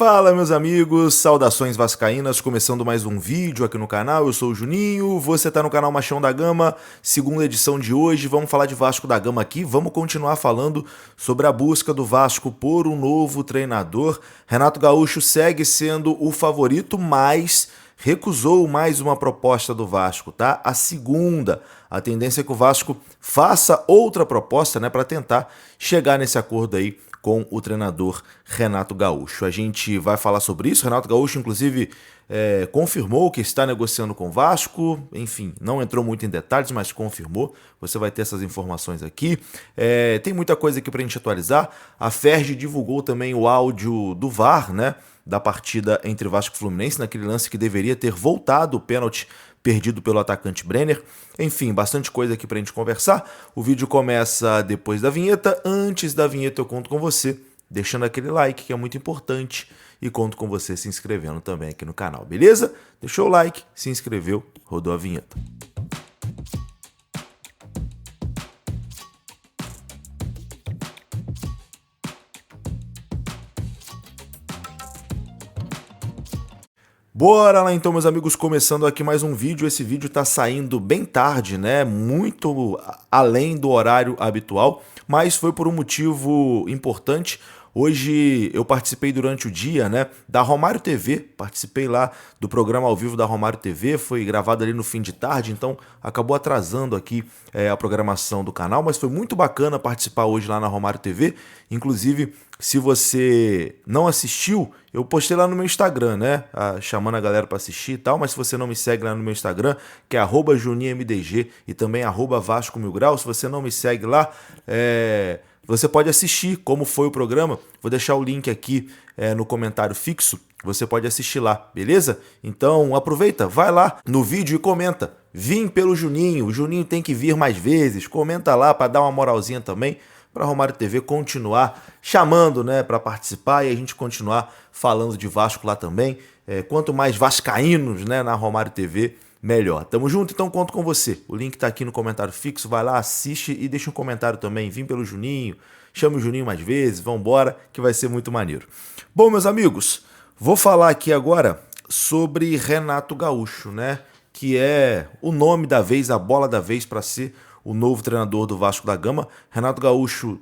Fala, meus amigos, saudações vascaínas, começando mais um vídeo aqui no canal. Eu sou o Juninho, você tá no canal Machão da Gama, segunda edição de hoje. Vamos falar de Vasco da Gama aqui, vamos continuar falando sobre a busca do Vasco por um novo treinador. Renato Gaúcho segue sendo o favorito, mas recusou mais uma proposta do Vasco, tá? A segunda. A tendência é que o Vasco faça outra proposta, né, para tentar chegar nesse acordo aí com o treinador Renato Gaúcho. A gente vai falar sobre isso. Renato Gaúcho, inclusive, confirmou que está negociando com o Vasco. Enfim, não entrou muito em detalhes, mas confirmou. Você vai ter essas informações aqui. Tem muita coisa aqui para a gente atualizar. A Ferg divulgou também o áudio do VAR, né, da partida entre Vasco e Fluminense, naquele lance que deveria ter voltado o pênalti perdido pelo atacante Brenner. Enfim, bastante coisa aqui pra gente conversar. O vídeo começa depois da vinheta. Antes da vinheta eu conto com você, deixando aquele like que é muito importante, e conto com você se inscrevendo também aqui no canal, beleza? Deixou o like, se inscreveu, rodou a vinheta. Bora lá então, meus amigos, começando aqui mais um vídeo. Esse vídeo tá saindo bem tarde, né? Muito além do horário habitual, mas foi por um motivo importante. Hoje eu participei durante o dia, né, da Romário TV, participei lá do programa ao vivo da Romário TV, foi gravado ali no fim de tarde, então acabou atrasando aqui a programação do canal, mas foi muito bacana participar hoje lá na Romário TV. Inclusive, se você não assistiu, eu postei lá no meu Instagram, né, chamando a galera para assistir e tal, mas se você não me segue lá no meu Instagram, que é @JuninhoMDG e também @VascoMilGrau, se você não me segue lá, você pode assistir como foi o programa. Vou deixar o link aqui no comentário fixo. Você pode assistir lá, beleza? Então aproveita, vai lá no vídeo e comenta. Vim pelo Juninho, o Juninho tem que vir mais vezes. Comenta lá para dar uma moralzinha também, para a Romário TV continuar chamando, né, para participar e a gente continuar falando de Vasco lá também. Quanto mais vascaínos, né, na Romário TV, melhor. Tamo junto, então conto com você. O link tá aqui no comentário fixo, vai lá, assiste e deixa um comentário também. Vim pelo Juninho, chame o Juninho mais vezes, vambora, que vai ser muito maneiro. Bom, meus amigos, vou falar aqui agora sobre Renato Gaúcho, né? Que é o nome da vez, a bola da vez para ser o novo treinador do Vasco da Gama. Renato Gaúcho,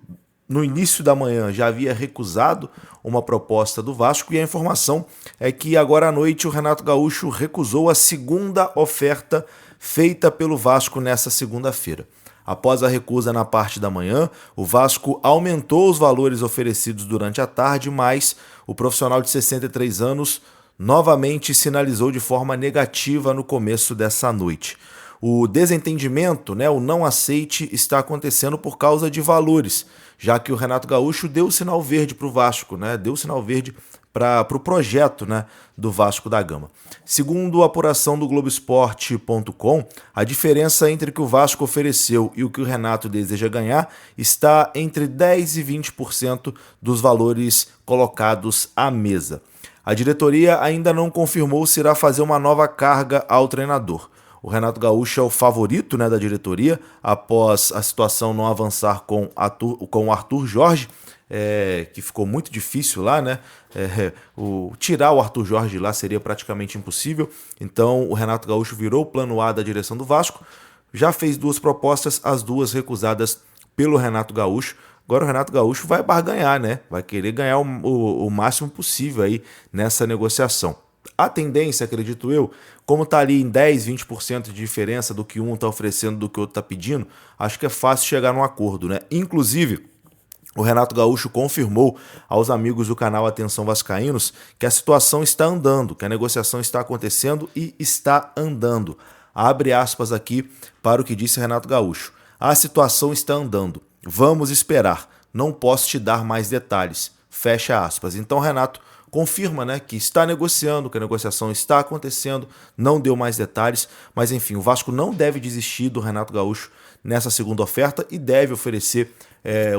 no início da manhã, já havia recusado uma proposta do Vasco e a informação é que agora à noite o Renato Gaúcho recusou a segunda oferta feita pelo Vasco nessa segunda-feira. Após a recusa na parte da manhã, o Vasco aumentou os valores oferecidos durante a tarde, mas o profissional de 63 anos novamente sinalizou de forma negativa no começo dessa noite. O desentendimento, né, o não aceite, está acontecendo por causa de valores, já que o Renato Gaúcho deu o sinal verde para o Vasco, né, deu o sinal verde para o projeto, né, do Vasco da Gama. Segundo a apuração do Globoesporte.com, a diferença entre o que o Vasco ofereceu e o que o Renato deseja ganhar está entre 10% e 20% dos valores colocados à mesa. A diretoria ainda não confirmou se irá fazer uma nova carga ao treinador. O Renato Gaúcho é o favorito, né, da diretoria, após a situação não avançar com o Arthur Jorge, que ficou muito difícil lá, né? Tirar o Arthur Jorge lá seria praticamente impossível. Então o Renato Gaúcho virou o plano A da direção do Vasco, já fez duas propostas, as duas recusadas pelo Renato Gaúcho. Agora o Renato Gaúcho vai barganhar, né? Vai querer ganhar o máximo possível aí nessa negociação. A tendência, acredito eu, como está ali em 10, 20% de diferença do que um está oferecendo do que o outro está pedindo, acho que é fácil chegar num acordo, né? Inclusive, o Renato Gaúcho confirmou aos amigos do canal Atenção Vascaínos que a situação está andando, que a negociação está acontecendo e está andando. Abre aspas aqui para o que disse Renato Gaúcho. A situação está andando. Vamos esperar. Não posso te dar mais detalhes. Fecha aspas. Então, Renato confirma, né, que está negociando, que a negociação está acontecendo, não deu mais detalhes, mas enfim, o Vasco não deve desistir do Renato Gaúcho nessa segunda oferta e deve oferecer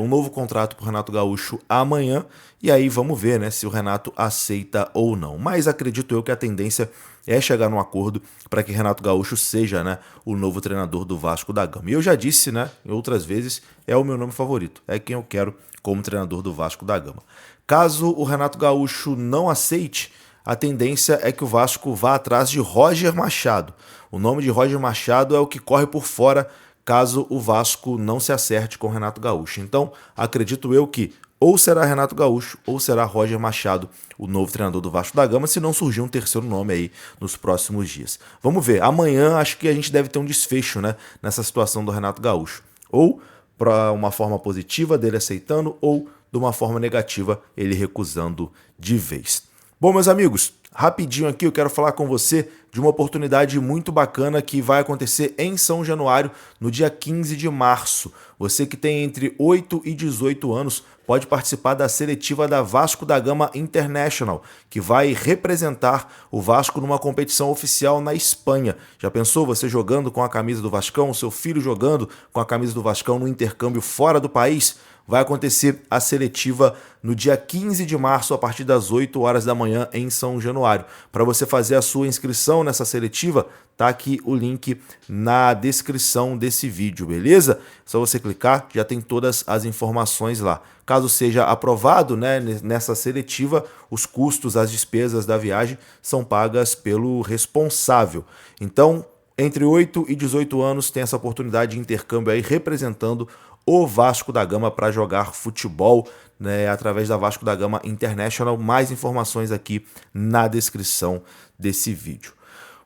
um novo contrato para o Renato Gaúcho amanhã, e aí vamos ver, né, se o Renato aceita ou não. Mas acredito eu que a tendência é chegar num acordo para que Renato Gaúcho seja, né, o novo treinador do Vasco da Gama. E eu já disse, né, em outras vezes, é o meu nome favorito, é quem eu quero como treinador do Vasco da Gama. Caso o Renato Gaúcho não aceite, a tendência é que o Vasco vá atrás de Roger Machado. O nome de Roger Machado é o que corre por fora caso o Vasco não se acerte com o Renato Gaúcho. Então, acredito eu que ou será Renato Gaúcho ou será Roger Machado, o novo treinador do Vasco da Gama, se não surgir um terceiro nome aí nos próximos dias. Vamos ver, amanhã acho que a gente deve ter um desfecho, né, nessa situação do Renato Gaúcho. Ou para uma forma positiva dele aceitando, ou de uma forma negativa ele recusando de vez. Bom, meus amigos, rapidinho aqui eu quero falar com você de uma oportunidade muito bacana que vai acontecer em São Januário, no dia 15 de março. Você que tem entre 8 e 18 anos pode participar da seletiva da Vasco da Gama International, que vai representar o Vasco numa competição oficial na Espanha. Já pensou você jogando com a camisa do Vascão, seu filho jogando com a camisa do Vascão no intercâmbio fora do país? Vai acontecer a seletiva no dia 15 de março, a partir das 8 horas da manhã, em São Januário. Para você fazer a sua inscrição nessa seletiva, tá aqui o link na descrição desse vídeo, beleza? É só você clicar, já tem todas as informações lá. Caso seja aprovado, né, nessa seletiva, os custos, as despesas da viagem são pagas pelo responsável. Então, entre 8 e 18 anos, tem essa oportunidade de intercâmbio aí representando o Vasco da Gama para jogar futebol, né, através da Vasco da Gama International. Mais informações aqui na descrição desse vídeo.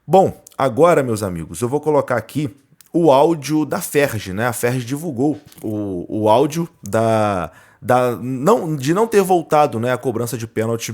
Bom, agora, meus amigos, eu vou colocar aqui o áudio da Ferg, né? A Ferg divulgou o áudio de não ter voltado, né, a cobrança de pênalti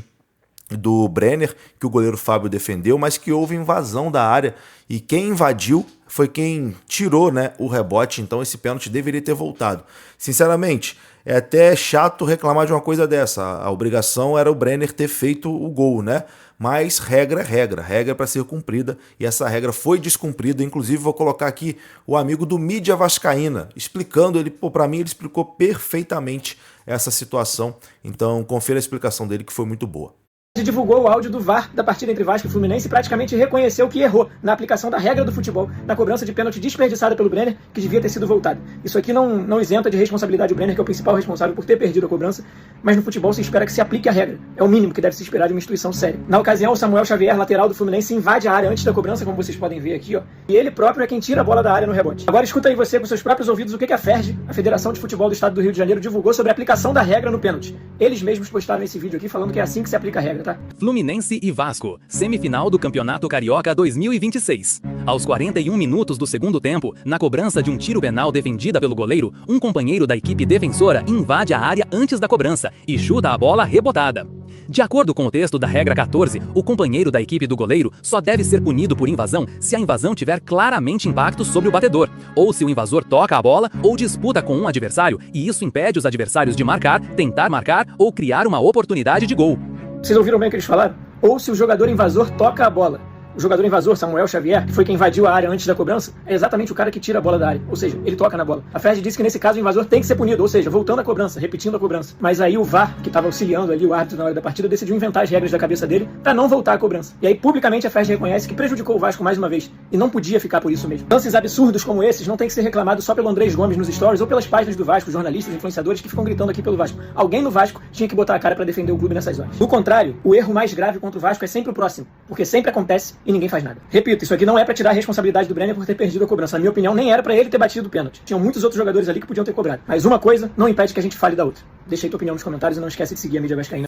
do Brenner, que o goleiro Fábio defendeu, mas que houve invasão da área e quem invadiu foi quem tirou, né, o rebote, então esse pênalti deveria ter voltado. Sinceramente, é até chato reclamar de uma coisa dessa, a obrigação era o Brenner ter feito o gol, né? Mas regra é regra, regra para ser cumprida e essa regra foi descumprida. Inclusive vou colocar aqui o amigo do Mídia Vascaína explicando, ele, para mim ele explicou perfeitamente essa situação, então confira a explicação dele que foi muito boa. Divulgou o áudio do VAR da partida entre Vasco e Fluminense e praticamente reconheceu que errou na aplicação da regra do futebol, na cobrança de pênalti desperdiçada pelo Brenner, que devia ter sido voltado. Isso aqui não isenta de responsabilidade o Brenner, que é o principal responsável por ter perdido a cobrança, mas no futebol se espera que se aplique a regra. É o mínimo que deve se esperar de uma instituição séria. Na ocasião, o Samuel Xavier, lateral do Fluminense, invade a área antes da cobrança, como vocês podem ver aqui, ó, e ele próprio é quem tira a bola da área no rebote. Agora escuta aí você com seus próprios ouvidos o que a FERJ, a Federação de Futebol do Estado do Rio de Janeiro, divulgou sobre a aplicação da regra no pênalti. Eles mesmos postaram esse vídeo aqui falando que é assim que se aplica a regra, tá? Fluminense e Vasco, semifinal do Campeonato Carioca 2026. Aos 41 minutos do segundo tempo, na cobrança de um tiro penal defendida pelo goleiro, um companheiro da equipe defensora invade a área antes da cobrança e chuta a bola rebotada. De acordo com o texto da regra 14, o companheiro da equipe do goleiro só deve ser punido por invasão se a invasão tiver claramente impacto sobre o batedor, ou se o invasor toca a bola ou disputa com um adversário e isso impede os adversários de marcar, tentar marcar ou criar uma oportunidade de gol. Vocês ouviram bem o que eles falaram? Ou se o jogador invasor toca a bola. O jogador invasor, Samuel Xavier, que foi quem invadiu a área antes da cobrança, é exatamente o cara que tira a bola da área. Ou seja, ele toca na bola. A FERJ disse que nesse caso o invasor tem que ser punido, ou seja, voltando à cobrança, repetindo a cobrança. Mas aí o VAR, que estava auxiliando ali o árbitro na hora da partida, decidiu inventar as regras da cabeça dele para não voltar à cobrança. E aí, publicamente, a FERJ reconhece que prejudicou o Vasco mais uma vez. E não podia ficar por isso mesmo. Lances absurdos como esses não tem que ser reclamado só pelo Andrés Gomes nos stories ou pelas páginas do Vasco, jornalistas, influenciadores que ficam gritando aqui pelo Vasco. Alguém no Vasco tinha que botar a cara para defender o clube nessas horas. Do contrário, o erro mais grave contra o Vasco é sempre o próximo, porque sempre acontece e ninguém faz nada. Repito, isso aqui não é pra tirar a responsabilidade do Brenner por ter perdido a cobrança. Na minha opinião, nem era pra ele ter batido o pênalti. Tinham muitos outros jogadores ali que podiam ter cobrado. Mas uma coisa não impede que a gente fale da outra. Deixa aí tua opinião nos comentários e não esquece de seguir a Mídia Vascaína.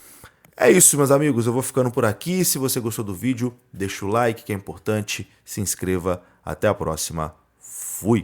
É isso, meus amigos. Eu vou ficando por aqui. Se você gostou do vídeo, deixa o like, que é importante. Se inscreva. Até a próxima. Fui!